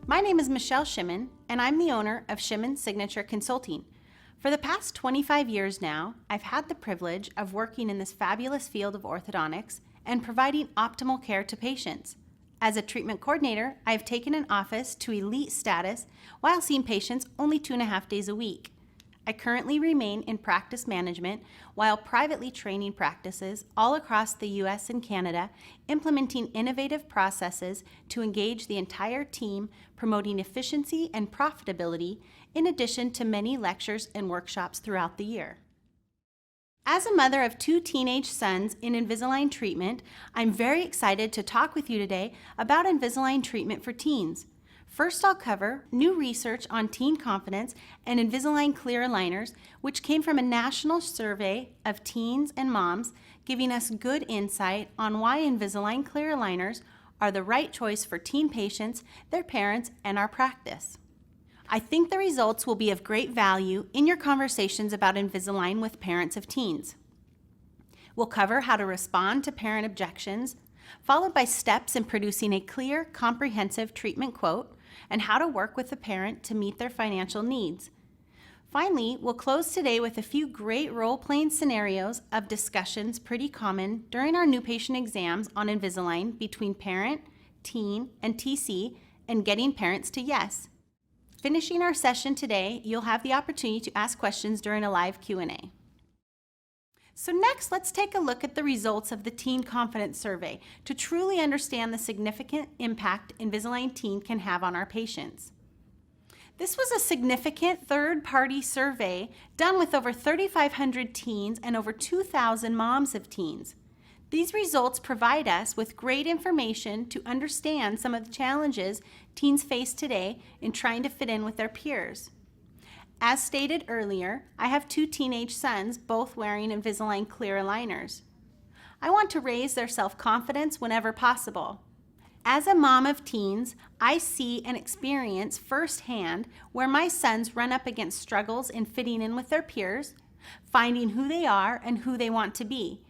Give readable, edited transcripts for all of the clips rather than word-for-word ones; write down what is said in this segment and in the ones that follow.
My name is Michelle Shimon, and I'm the owner of Shimon Signature Consulting. For the past 25 years now, I've had the privilege of working in this fabulous field of orthodontics and providing optimal care to patients. As a treatment coordinator, I have taken an office to elite status while seeing patients only 2.5 days a week. I currently remain in practice management while privately training practices all across the US and Canada, implementing innovative processes to engage the entire team, promoting efficiency and profitability, in addition to many lectures and workshops throughout the year. As a mother of 2 teenage sons in Invisalign treatment, I'm very excited to talk with you today about Invisalign treatment for teens. First, I'll cover new research on teen confidence and Invisalign clear aligners, which came from a national survey of teens and moms, giving us good insight on why Invisalign clear aligners are the right choice for teen patients, their parents, and our practice. I think the results will be of great value in your conversations about Invisalign with parents of teens. We'll cover how to respond to parent objections, followed by steps in producing a clear, comprehensive treatment quote, and how to work with the parent to meet their financial needs. Finally, we'll close today with a few great role-playing scenarios of discussions pretty common during our new patient exams on Invisalign between parent, teen, and TC, and getting parents to yes. Finishing our session today, you'll have the opportunity to ask questions during a live Q&A. So next, let's take a look at the results of the Teen Confidence Survey to truly understand the significant impact Invisalign Teen can have on our patients. This was a significant third-party survey done with over 3,500 teens and over 2,000 moms of teens. These results provide us with great information to understand some of the challenges teens face today in trying to fit in with their peers. As stated earlier, I have 2 teenage sons, both wearing Invisalign clear aligners. I want to raise their self-confidence whenever possible. As a mom of teens, I see and experience firsthand where my sons run up against struggles in fitting in with their peers, finding who they are and who they want to be.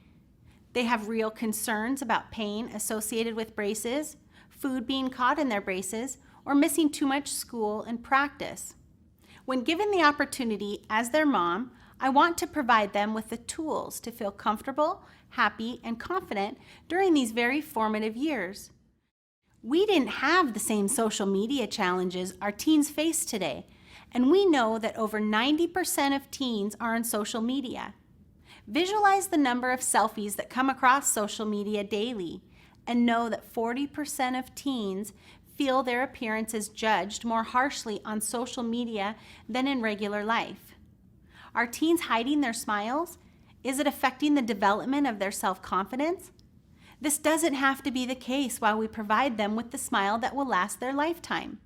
They have real concerns about pain associated with braces, food being caught in their braces, or missing too much school and practice. When given the opportunity as their mom, I want to provide them with the tools to feel comfortable, happy, and confident during these very formative years. We didn't have the same social media challenges our teens face today, and we know that over 90% of teens are on social media. Visualize the number of selfies that come across social media daily, and know that 40% of teens feel their appearance is judged more harshly on social media than in regular life. Are teens hiding their smiles? Is it affecting the development of their self-confidence? This doesn't have to be the case while we provide them with the smile that will last their lifetime.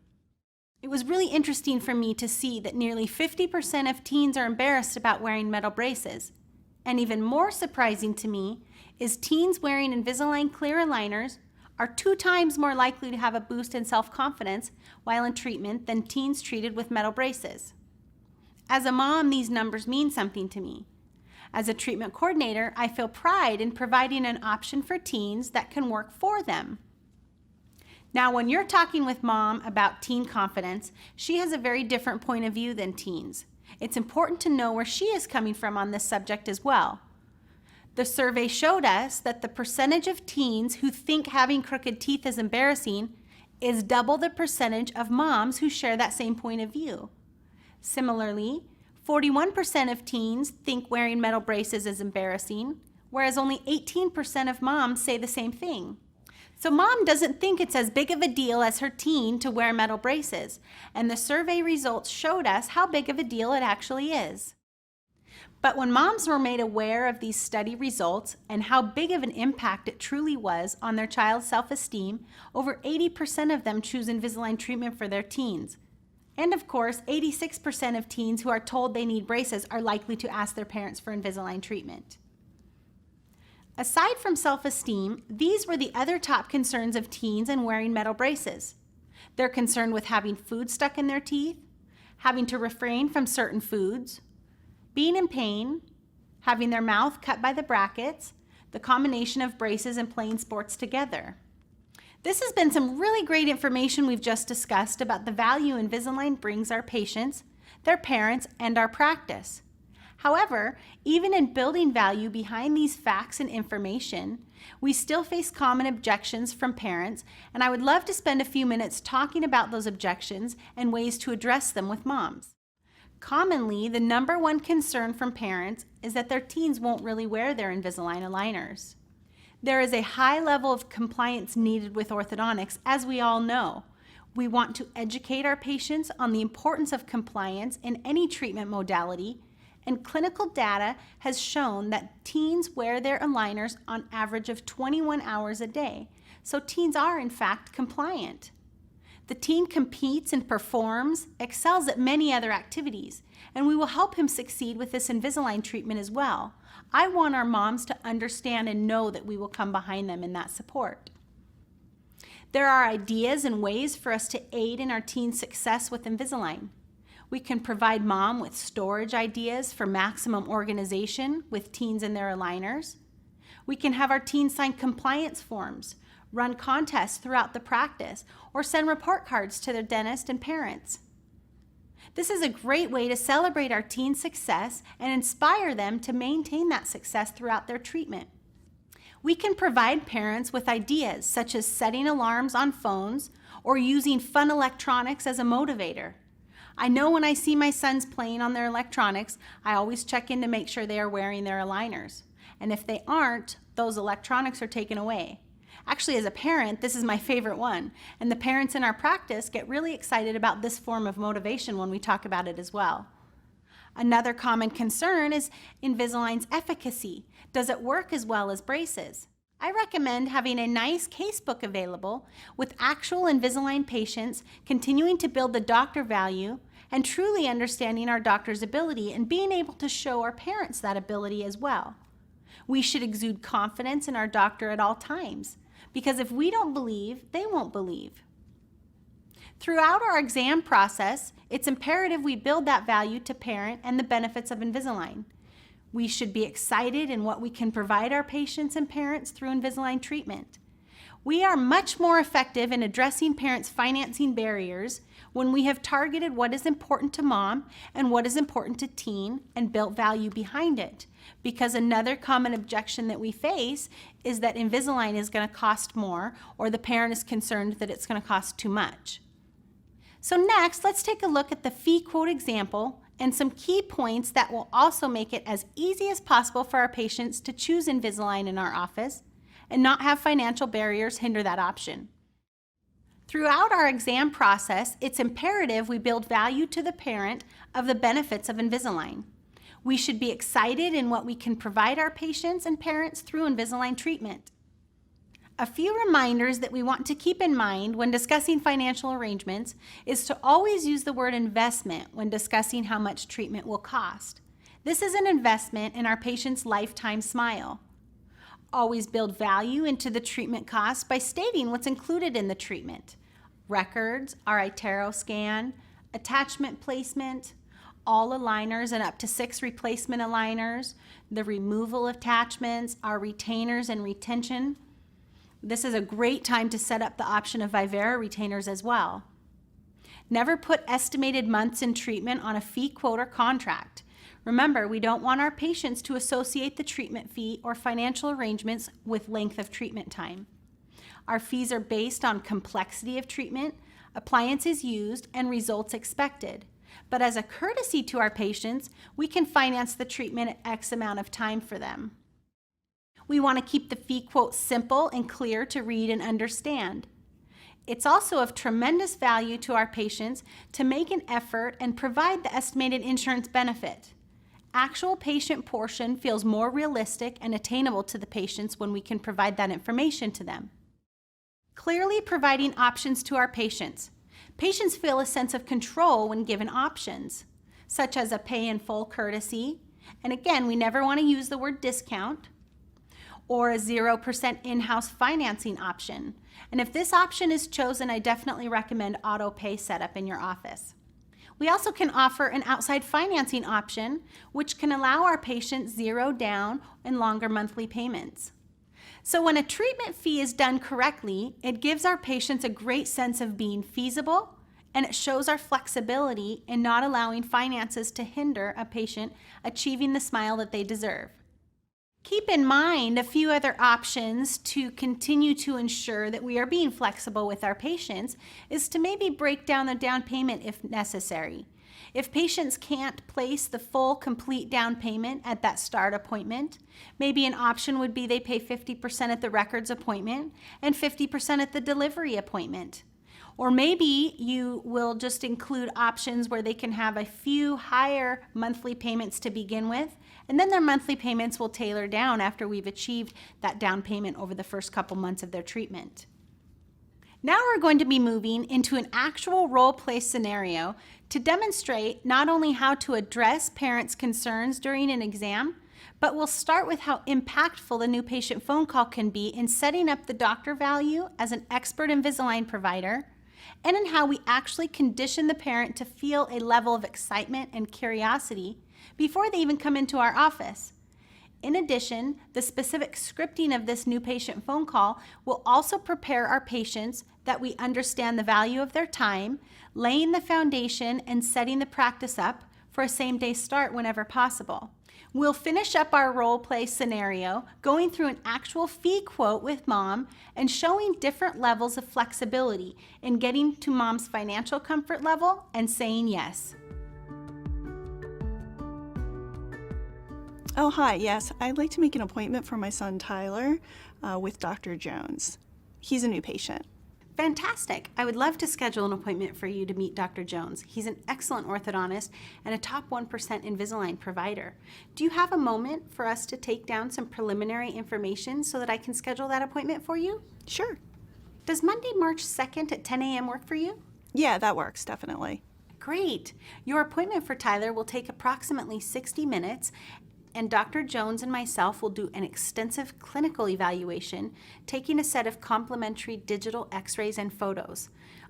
It was really interesting for me to see that nearly 50% of teens are embarrassed about wearing metal braces. And even more surprising to me is teens wearing Invisalign clear aligners are 2 times more likely to have a boost in self-confidence while in treatment than teens treated with metal braces. As a mom, these numbers mean something to me. As a treatment coordinator, I feel pride in providing an option for teens that can work for them. Now, when you're talking with mom about teen confidence, she has a very different point of view than teens. It's important to know where she is coming from on this subject as well. The survey showed us that the percentage of teens who think having crooked teeth is embarrassing is double the percentage of moms who share that same point of view. Similarly, 41% of teens think wearing metal braces is embarrassing, whereas only 18% of moms say the same thing. So mom doesn't think it's as big of a deal as her teen to wear metal braces, and the survey results showed us how big of a deal it actually is. But when moms were made aware of these study results and how big of an impact it truly was on their child's self-esteem, over 80% of them choose Invisalign treatment for their teens. And of course, 86% of teens who are told they need braces are likely to ask their parents for Invisalign treatment. Aside from self-esteem, these were the other top concerns of teens in wearing metal braces. They're concerned with having food stuck in their teeth, having to refrain from certain foods, being in pain, having their mouth cut by the brackets, the combination of braces and playing sports together. This has been some really great information we've just discussed about the value Invisalign brings our patients, their parents, and our practice. However, even in building value behind these facts and information, we still face common objections from parents, and I would love to spend a few minutes talking about those objections and ways to address them with moms. Commonly, the number one concern from parents is that their teens won't really wear their Invisalign aligners. There is a high level of compliance needed with orthodontics, as we all know. We want to educate our patients on the importance of compliance in any treatment modality, and clinical data has shown that teens wear their aligners on average of 21 hours a day, so teens are in fact compliant. The teen competes and performs, excels at many other activities, and we will help him succeed with this Invisalign treatment as well. I want our moms to understand and know that we will come behind them in that support. There are ideas and ways for us to aid in our teen's success with Invisalign. We can provide mom with storage ideas for maximum organization with teens and their aligners. We can have our teens sign compliance forms, run contests throughout the practice, or send report cards to their dentist and parents. This is a great way to celebrate our teens' success and inspire them to maintain that success throughout their treatment. We can provide parents with ideas such as setting alarms on phones or using fun electronics as a motivator. I know when I see my sons playing on their electronics, I always check in to make sure they are wearing their aligners. And if they aren't, those electronics are taken away. Actually, as a parent, this is my favorite one, and the parents in our practice get really excited about this form of motivation when we talk about it as well. Another common concern is Invisalign's efficacy. Does it work as well as braces? I recommend having a nice casebook available with actual Invisalign patients continuing to build the doctor value and truly understanding our doctor's ability and being able to show our parents that ability as well. We should exude confidence in our doctor at all times, because if we don't believe, they won't believe. Throughout our exam process, it's imperative we build that value to parent and the benefits of Invisalign. We should be excited in what we can provide our patients and parents through Invisalign treatment. We are much more effective in addressing parents' financing barriers when we have targeted what is important to mom and what is important to teen and built value behind it. Because another common objection that we face is that Invisalign is going to cost more, or the parent is concerned that it's going to cost too much. So next, let's take a look at the fee quote example and some key points that will also make it as easy as possible for our patients to choose Invisalign in our office and not have financial barriers hinder that option. Throughout our exam process, it's imperative we build value to the parent of the benefits of Invisalign. We should be excited in what we can provide our patients and parents through Invisalign treatment. A few reminders that we want to keep in mind when discussing financial arrangements is to always use the word investment when discussing how much treatment will cost. This is an investment in our patient's lifetime smile. Always build value into the treatment cost by stating what's included in the treatment. Records, our iTero scan, attachment placement, all aligners and up to 6 replacement aligners, the removal of attachments, our retainers and retention. This is a great time to set up the option of Vivera retainers as well. Never put estimated months in treatment on a fee quote or contract. Remember, we don't want our patients to associate the treatment fee or financial arrangements with length of treatment time. Our fees are based on complexity of treatment, appliances used, and results expected. But as a courtesy to our patients, we can finance the treatment at X amount of time for them. We want to keep the fee quote simple and clear to read and understand. It's also of tremendous value to our patients to make an effort and provide the estimated insurance benefit. Actual patient portion feels more realistic and attainable to the patients when we can provide that information to them. Clearly providing options to our patients. Patients feel a sense of control when given options, such as a pay in full courtesy, and again, we never want to use the word discount, or a 0% in-house financing option. And if this option is chosen, I definitely recommend auto pay setup in your office. We also can offer an outside financing option, which can allow our patients 0 down and longer monthly payments. So when a treatment fee is done correctly, it gives our patients a great sense of being feasible, and it shows our flexibility in not allowing finances to hinder a patient achieving the smile that they deserve. Keep in mind a few other options to continue to ensure that we are being flexible with our patients is to maybe break down the down payment if necessary. If patients can't place the full complete down payment at that start appointment, maybe an option would be they pay 50% at the records appointment and 50% at the delivery appointment. Or maybe you will just include options where they can have a few higher monthly payments to begin with, and then their monthly payments will tailor down after we've achieved that down payment over the first couple months of their treatment. Now we're going to be moving into an actual role-play scenario to demonstrate not only how to address parents' concerns during an exam, but we'll start with how impactful the new patient phone call can be in setting up the doctor value as an expert Invisalign provider, and in how we actually condition the parent to feel a level of excitement and curiosity before they even come into our office. In addition, the specific scripting of this new patient phone call will also prepare our patients that we understand the value of their time, laying the foundation and setting the practice up for a same-day start whenever possible. We'll finish up our role play scenario going through an actual fee quote with mom and showing different levels of flexibility in getting to mom's financial comfort level and saying yes. Oh, hi. Yes, I'd like to make an appointment for my son Tyler with Dr. Jones. He's a new patient. Fantastic. I would love to schedule an appointment for you to meet Dr. Jones. He's an excellent orthodontist and a top 1% Invisalign provider. Do you have a moment for us to take down some preliminary information so that I can schedule that appointment for you? Sure. Does Monday, March 2nd at 10 a.m. work for you? Yeah, that works, definitely. Great. Your appointment for Tyler will take approximately 60 minutes, and Dr. Jones and myself will do an extensive clinical evaluation, taking a set of complimentary digital x-rays and photos.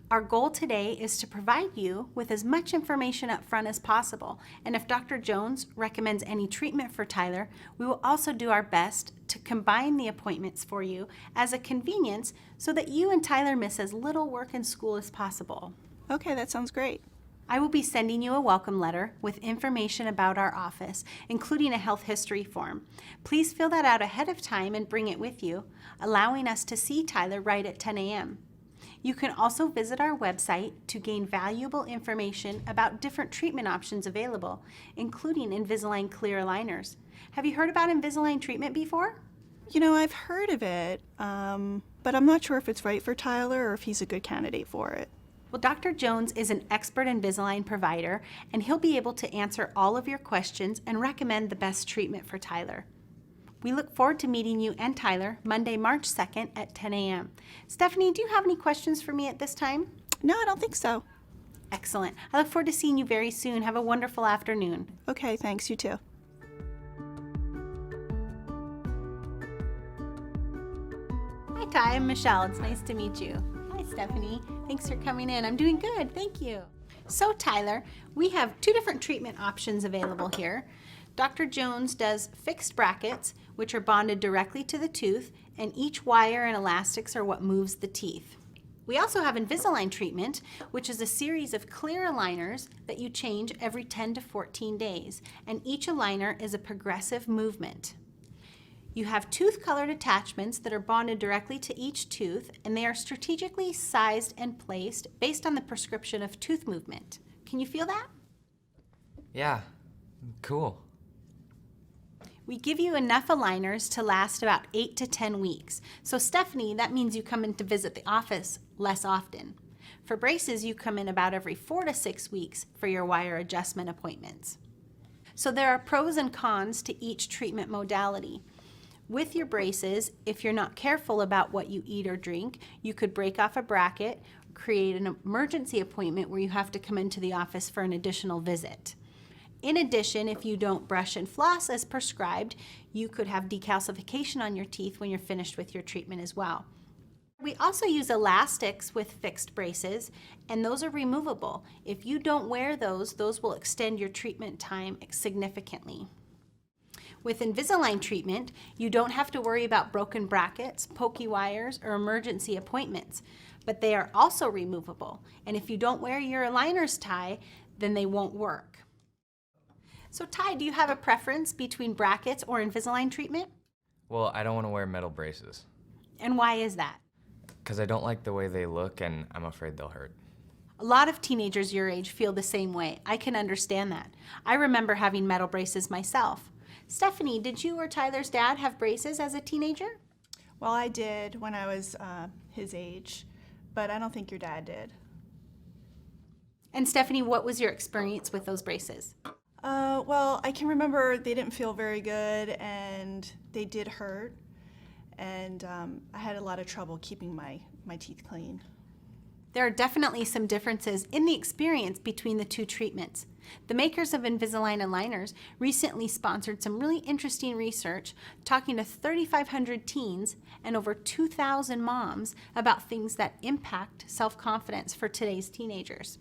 Our goal today is to provide you with as much information up front as possible, and if Dr. Jones recommends any treatment for Tyler, we will also do our best to combine the appointments for you as a convenience so that you and Tyler miss as little work in school as possible. Okay, that sounds great. I will be sending you a welcome letter with information about our office, including a health history form. Please fill that out ahead of time and bring it with you, allowing us to see Tyler right at 10 a.m. You can also visit our website to gain valuable information about different treatment options available, including Invisalign clear aligners. Have you heard about Invisalign treatment before? You know, I've heard of it, but I'm not sure if it's right for Tyler or if he's a good candidate for it. Well, Dr. Jones is an expert Invisalign provider, and he'll be able to answer all of your questions and recommend the best treatment for Tyler. We look forward to meeting you and Tyler Monday, March 2nd at 10 a.m. Stephanie, do you have any questions for me at this time? No, I don't think so. Excellent. I look forward to seeing you very soon. Have a wonderful afternoon. Okay, thanks. You too. Hi, Ty. I'm Michelle. It's nice to meet you. Hi, Stephanie. Thanks for coming in. I'm doing good. Thank you. So, Tyler, we have two different treatment options available here. Dr. Jones does fixed brackets, which are bonded directly to the tooth, and each wire and elastics are what moves the teeth. We also have Invisalign treatment, which is a series of clear aligners that you change every 10 to 14 days, and each aligner is a progressive movement. You have tooth-colored attachments that are bonded directly to each tooth, and they are strategically sized and placed based on the prescription of tooth movement. Can you feel that? Yeah, cool. We give you enough aligners to last about 8 to 10 weeks. So Stephanie, that means you come in to visit the office less often. For braces, you come in about every 4 to 6 weeks for your wire adjustment appointments. So there are pros and cons to each treatment modality. With your braces, if you're not careful about what you eat or drink, you could break off a bracket, create an emergency appointment where you have to come into the office for an additional visit. In addition, if you don't brush and floss as prescribed, you could have decalcification on your teeth when you're finished with your treatment as well. We also use elastics with fixed braces, and those are removable. If you don't wear those will extend your treatment time significantly. With Invisalign treatment, you don't have to worry about broken brackets, pokey wires, or emergency appointments, but they are also removable. And if you don't wear your aligners, Ty, then they won't work. So Ty, do you have a preference between brackets or Invisalign treatment? Well, I don't want to wear metal braces. And why is that? Because I don't like the way they look and I'm afraid they'll hurt. A lot of teenagers your age feel the same way. I can understand that. I remember having metal braces myself. Stephanie, did you or Tyler's dad have braces as a teenager? Well, I did when I was his age, but I don't think your dad did. And Stephanie, what was your experience with those braces? Well, I can remember they didn't feel very good and they did hurt, and I had a lot of trouble keeping my teeth clean. There are definitely some differences in the experience between the two treatments. The makers of Invisalign aligners recently sponsored some really interesting research talking to 3,500 teens and over 2,000 moms about things that impact self-confidence for today's teenagers.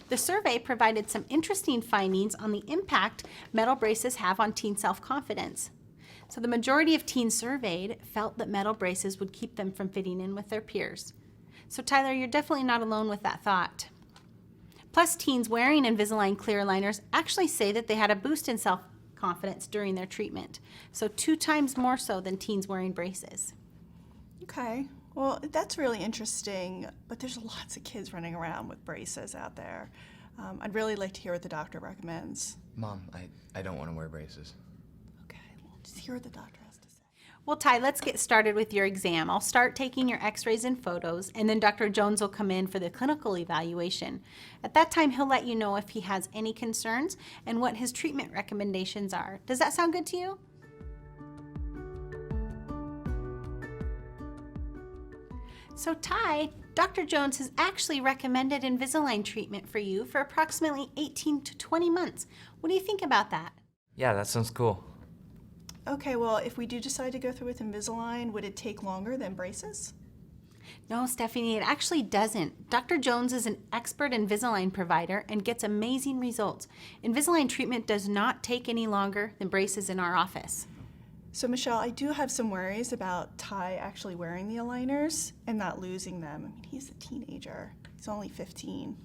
The survey provided some interesting findings on the impact metal braces have on teen self-confidence. So the majority of teens surveyed felt that metal braces would keep them from fitting in with their peers. So Tyler, you're definitely not alone with that thought. Plus, teens wearing Invisalign clear aligners actually say that they had a boost in self-confidence during their treatment. So 2 times more so than teens wearing braces. Okay, well, that's really interesting, but there's lots of kids running around with braces out there. I'd really like to hear what the doctor recommends. Mom, I don't want to wear braces. Okay, well, just hear what the doctor has to say. Well, Ty, let's get started with your exam. I'll start taking your x-rays and photos, and then Dr. Jones will come in for the clinical evaluation. At that time, he'll let you know if he has any concerns and what his treatment recommendations are. Does that sound good to you? So Ty, Dr. Jones has actually recommended Invisalign treatment for you for approximately 18 to 20 months. What do you think about that? Yeah, that sounds cool. Okay, well, if we do decide to go through with Invisalign, would it take longer than braces? No, Stephanie, it actually doesn't. Dr. Jones is an expert Invisalign provider and gets amazing results. Invisalign treatment does not take any longer than braces in our office. So, Michelle, I do have some worries about Ty actually wearing the aligners and not losing them. I mean, he's a teenager. He's only 15.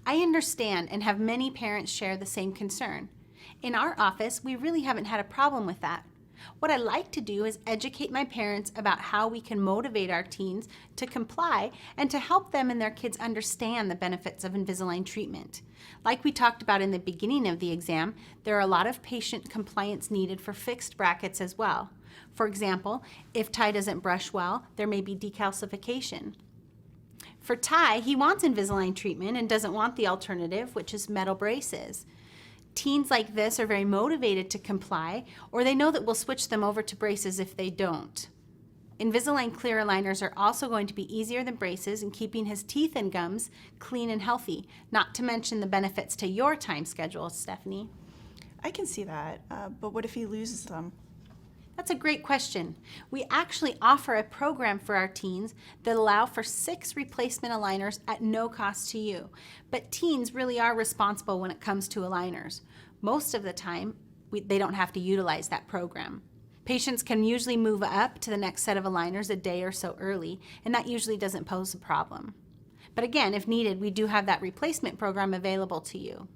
I understand and have many parents share the same concern. In our office, we really haven't had a problem with that. What I like to do is educate my parents about how we can motivate our teens to comply and to help them and their kids understand the benefits of Invisalign treatment. Like we talked about in the beginning of the exam, there are a lot of patient compliance needed for fixed brackets as well. For example, if Ty doesn't brush well, there may be decalcification. For Ty, he wants Invisalign treatment and doesn't want the alternative, which is metal braces. Teens like this are very motivated to comply, or they know that we'll switch them over to braces if they don't. Invisalign clear aligners are also going to be easier than braces in keeping his teeth and gums clean and healthy, not to mention the benefits to your time schedule, Stephanie. I can see that, but what if he loses them? That's a great question. We actually offer a program for our teens that allow for 6 replacement aligners at no cost to you. But teens really are responsible when it comes to aligners. Most of the time, they don't have to utilize that program. Patients can usually move up to the next set of aligners a day or so early, and that usually doesn't pose a problem. But again, if needed, we do have that replacement program available to you.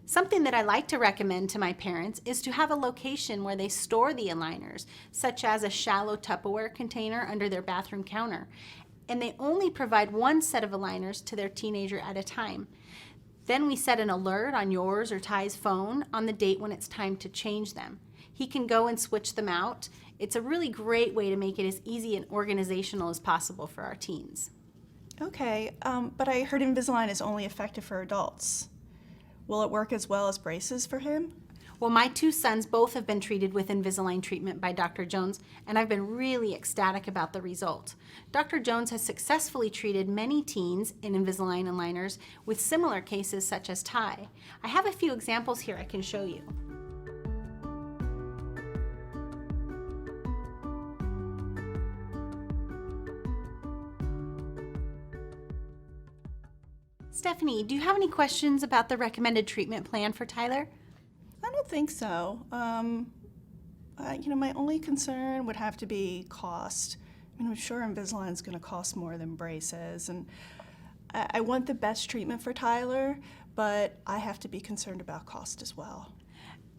Something that I like to recommend to my parents is to have a location where they store the aligners, such as a shallow Tupperware container under their bathroom counter. And they only provide 1 set of aligners to their teenager at a time. Then we set an alert on yours or Ty's phone on the date when it's time to change them. He can go and switch them out. It's a really great way to make it as easy and organizational as possible for our teens. Okay, but I heard Invisalign is only effective for adults. Will it work as well as braces for him? Well, my 2 sons both have been treated with Invisalign treatment by Dr. Jones, and I've been really ecstatic about the result. Dr. Jones has successfully treated many teens in Invisalign aligners with similar cases such as Ty. I have a few examples here I can show you. Stephanie, do you have any questions about the recommended treatment plan for Tyler? I don't don't think so. My only concern would have to be cost. I mean, I'm sure Invisalign's going to cost more than braces, and I want the best treatment for Tyler, but I have to be concerned about cost as well.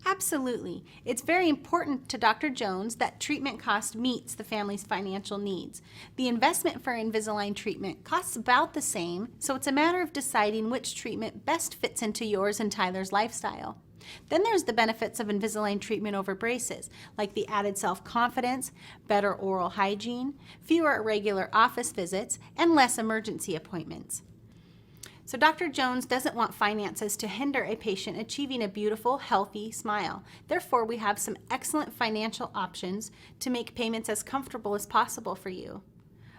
Absolutely. It's very important to Dr. Jones that treatment cost meets the family's financial needs. The investment for Invisalign treatment costs about the same, so it's a matter of deciding which treatment best fits into yours and Tyler's lifestyle. Then there's the benefits of Invisalign treatment over braces, like the added self-confidence, better oral hygiene, fewer irregular office visits, and less emergency appointments. So Dr. Jones doesn't want finances to hinder a patient achieving a beautiful, healthy smile. Therefore, we have some excellent financial options to make payments as comfortable as possible for you.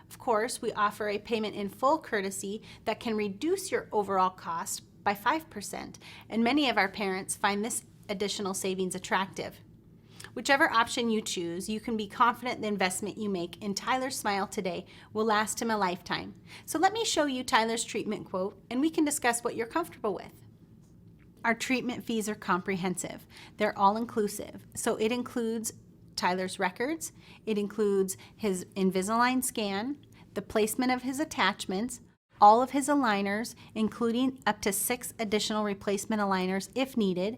Of course, we offer a payment in full courtesy that can reduce your overall cost by 5%, and many of our parents find this additional savings attractive. Whichever option you choose, you can be confident the investment you make in Tyler's smile today will last him a lifetime. So let me show you Tyler's treatment quote, and we can discuss what you're comfortable with. Our treatment fees are comprehensive. They're all-inclusive, so it includes Tyler's records, it includes his Invisalign scan, the placement of his attachments, all of his aligners, including up to 6 additional replacement aligners if needed.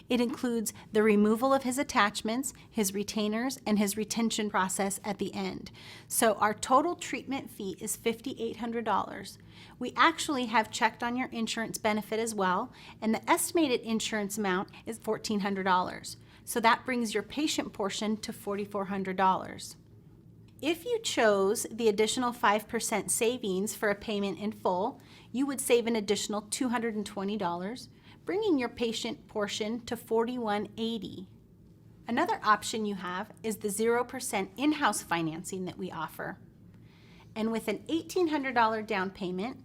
It includes the removal of his attachments, his retainers, and his retention process at the end. So our total treatment fee is $5,800. We actually have checked on your insurance benefit as well, and the estimated insurance amount is $1,400. So that brings your patient portion to $4,400. If you chose the additional 5% savings for a payment in full, you would save an additional $220, bringing your patient portion to $4,180. Another option you have is the 0% in-house financing that we offer. And with an $1,800 down payment,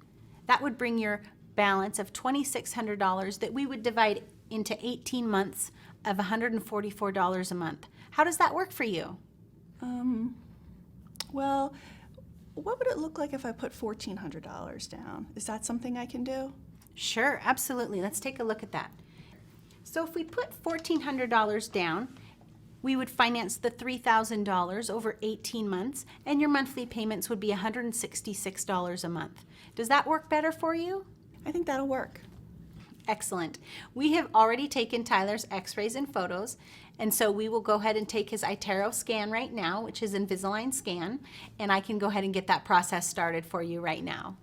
that would bring your balance of $2,600 that we would divide into 18 months of $144 a month. How does that work for you? Well, what would it look like if I put $1,400 down? Is that something I can do? Sure, absolutely. Let's take a look at that. So if we put $1,400 down, we would finance the $3,000 over 18 months, and your monthly payments would be $166 a month. Does that work better for you? I think that'll work. Excellent. We have already taken Tyler's x-rays and photos, and so we will go ahead and take his iTero scan right now, which is Invisalign scan, and I can go ahead and get that process started for you right now.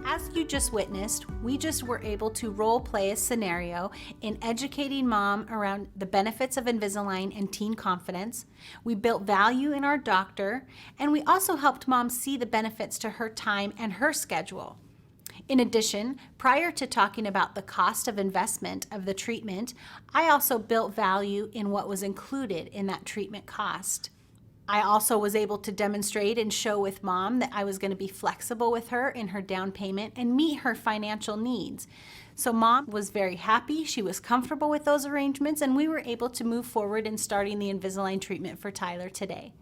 As you just witnessed, we just were able to role play a scenario in educating mom around the benefits of Invisalign and teen confidence. We built value in our doctor, and we also helped mom see the benefits to her time and her schedule. In addition, prior to talking about the cost of investment of the treatment, I also built value in what was included in that treatment cost. I also was able to demonstrate and show with mom that I was going to be flexible with her in her down payment and meet her financial needs. So mom was very happy, she was comfortable with those arrangements, and we were able to move forward in starting the Invisalign treatment for Tyler today.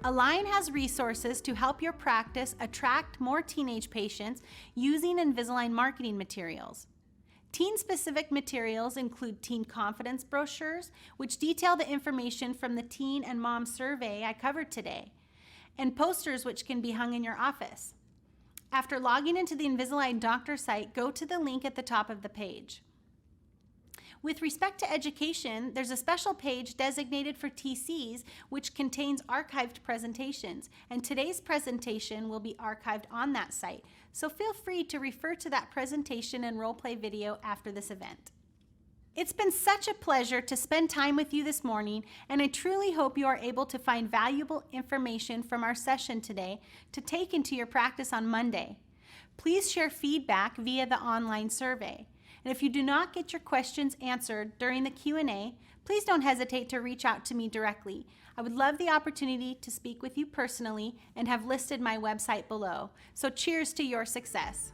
Align has resources to help your practice attract more teenage patients using Invisalign marketing materials. Teen-specific materials include teen confidence brochures, which detail the information from the teen and mom survey I covered today, and posters which can be hung in your office. After logging into the Invisalign doctor site, go to the link at the top of the page. With respect to education, there's a special page designated for TCs which contains archived presentations, and today's presentation will be archived on that site, so feel free to refer to that presentation and role play video after this event. It's been such a pleasure to spend time with you this morning, and I truly hope you are able to find valuable information from our session today to take into your practice on Monday. Please share feedback via the online survey. And if you do not get your questions answered during the Q&A, please don't hesitate to reach out to me directly. I would love the opportunity to speak with you personally and have listed my website below. So cheers to your success.